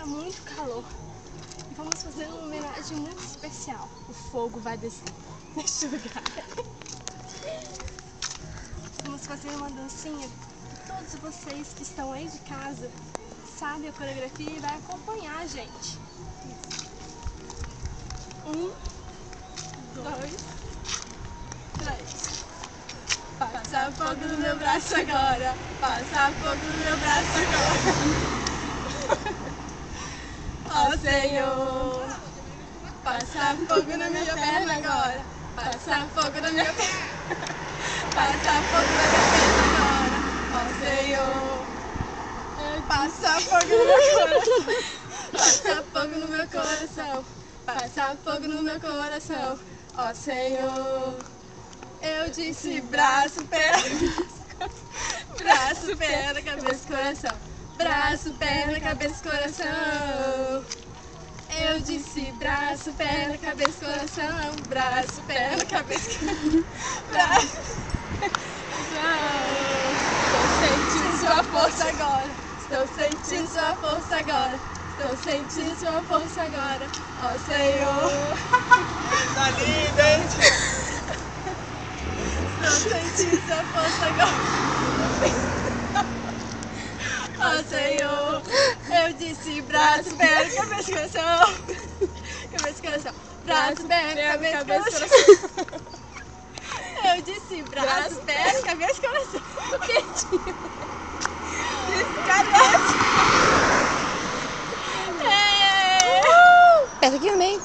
muito calor. E vamos fazer uma homenagem muito especial. O fogo vai descer neste lugar. Vamos fazer uma dancinha que todos vocês que estão aí de casa sabem a coreografia e vai acompanhar a gente. 1, 2, 3. Passa fogo no meu braço agora. Passa fogo no meu braço agora. Ó Senhor, passa fogo na minha perna agora. Passa fogo na minha perna. Passa fogo na minha perna agora. Ó Senhor, passa fogo no meu coração. Passa fogo no meu coração. Passa fogo no meu coração. Ó Senhor, eu disse braço, perna, braço, perna, cabeça, coração. Braço, perna, cabeça, coração. Eu disse braço, perna, cabeça, coração. Braço, perna, cabeça, braço. Estou sentindo sua força agora. Estou sentindo sua força agora. Estou sentindo sua força agora. Ó Senhor. Tá linda, hein? Estou sentindo sua força agora. Ó Senhor, eu disse braço, perna, cabeça, coração. Cabeça, coração. Braço, perna, cabeça, coração. Eu disse braço, perna, cabeça, coração. O que tinha? Descarece. Pega aqui também.